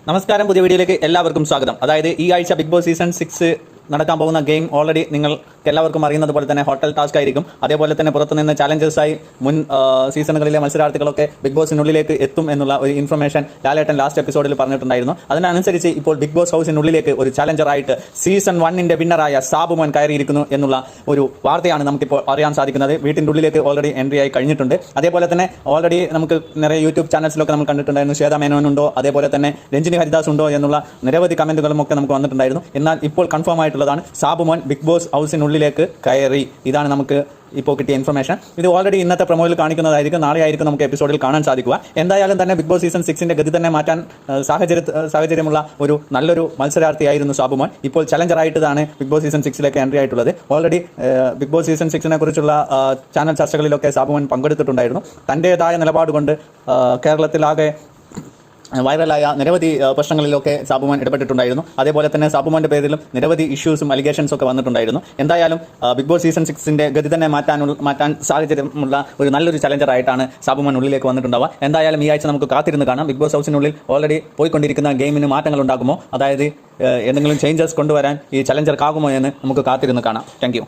നമസ്കാരം, പുതിയ വീഡിയോയിലേക്ക് എല്ലാവർക്കും സ്വാഗതം. അതായത് ഈ ആഴ്ച ബിഗ് ബോസ് സീസൺ 6 നടക്കാൻ പോകുന്ന ഗെയിം ഓൾറെഡി നിങ്ങൾക്ക് എല്ലാവർക്കും അറിയുന്നത് പോലെ തന്നെ ഹോട്ടൽ ടാസ്ക് ആയിരിക്കും. അതേപോലെ തന്നെ പുറത്തുനിന്ന് ചാലഞ്ചേഴ്സായി മുൻ സീസണുകളിലെ മത്സരാർത്ഥികളൊക്കെ ബിഗ് ബോസിനുള്ളിലേക്ക് എത്തും എന്നുള്ള ഒരു ഇൻഫർമേഷൻ ലാലേട്ടൻ ലാസ്റ്റ് എപ്പിസോഡിൽ പറഞ്ഞിട്ടുണ്ടായിരുന്നു. അതിനനുസരിച്ച് ഇപ്പോൾ ബിഗ് ബോസ് ഹൗസിനുള്ളിലേക്ക് ഒരു ചാലഞ്ചറായിട്ട് സീസൺ 1 വിന്നറായ സാബുമോൻ കയറിയിരിക്കുന്നു എന്നുള്ള ഒരു വാർത്തയാണ് നമുക്കിപ്പോൾ അറിയാൻ സാധിക്കുന്നത്. വീട്ടിൻ്റെ ഉള്ളിലേക്ക് ഓൾറെഡി എൻട്രി ആയി കഴിഞ്ഞിട്ടുണ്ട്. അതേപോലെ തന്നെ ഓൾറെഡി നമുക്ക് നിറയെ യൂട്യൂബ് ചാനൽസിലൊക്കെ നമ്മൾ കണ്ടിട്ടുണ്ടായിരുന്നു. ശ്വേത മേനോൻ ഉണ്ടോ, അതേപോലെ തന്നെ രഞ്ജിനി ഹരിദാസ് ഉണ്ടോ എന്നുള്ള നിരവധി കമന്റുകളും ഒക്കെ നമുക്ക് വന്നിട്ടുണ്ടായിരുന്നു. എന്നാൽ ഇപ്പോൾ കൺഫേം ആയിട്ടുള്ളതാണ്, സാബുമോൻ ബിഗ് ബോസ് ഹൗസിനുള്ളിലേക്ക് കയറി. ഇതാണ് നമുക്ക് ഇപ്പോൾ കിട്ടിയ ഇൻഫർമേഷൻ. ഇത് ഓൾറെഡി ഇന്നത്തെ പ്രൊമോയിൽ കാണിക്കുന്നതായിരിക്കും. നാളെ ആയിരിക്കും നമുക്ക് എപ്പിസോഡിൽ കാണാൻ സാധിക്കുക. എന്തായാലും തന്നെ ബിഗ് ബോസ് സീസൺ 6 ഗതി തന്നെ മാറ്റാൻ സാഹചര്യമുള്ള ഒരു നല്ലൊരു മത്സരാർത്ഥിയായിരുന്നു സാബുമോൻ. ഇപ്പോൾ ചലഞ്ചറായിട്ടാണ് ബിഗ് ബോസ് സീസൺ 6 എൻട്രി ആയിട്ടുള്ളത്. ഓൾറെഡി ബിഗ് ബോസ് സീസൺ 6 കുറിച്ചുള്ള ചാനൽ ചർച്ചകളിലൊക്കെ സാബുമോൻ പങ്കെടുത്തിട്ടുണ്ടായിരുന്നു. തൻ്റേതായ നിലപാട് കൊണ്ട് കേരളത്തിലാകെ വൈറലായ നിരവധി പ്രശ്നങ്ങളിലൊക്കെ സാബുമോൻ ഇടപെട്ടിട്ടുണ്ടായിരുന്നു. അതേപോലെ തന്നെ സാബുമോൻ്റെ പേരിലും നിരവധി ഇഷ്യൂസും അലിഗേഷൻസും ഒക്കെ വന്നിട്ടുണ്ടായിരുന്നു. എന്തായാലും ബിഗ് ബോസ് സീസൺ 6 ഗതി തന്നെ മാറ്റാൻ സാഹചര്യമുള്ള ഒരു നല്ലൊരു ചലഞ്ചറായിട്ടാണ് സാബുമോൻ ഉള്ളിലേക്ക് വന്നിട്ടുണ്ടാവുക. എന്തായാലും ഈ ആഴ്ച നമുക്ക് കാത്തിരുന്ന് കാണാം. ബിഗ് ബോസ് ഹൗസിനുള്ളിൽ ഓൾറെഡി പോയിക്കൊണ്ടിരിക്കുന്ന ഗെയിമിന് മാറ്റങ്ങൾ ഉണ്ടാകുമോ, അതായത് എന്തെങ്കിലും ചേഞ്ചസ് കൊണ്ടുവരാൻ ഈ ചലഞ്ചർക്കാകുമോ എന്ന് നമുക്ക് കാത്തിരുന്ന് കാണാം. Thank you.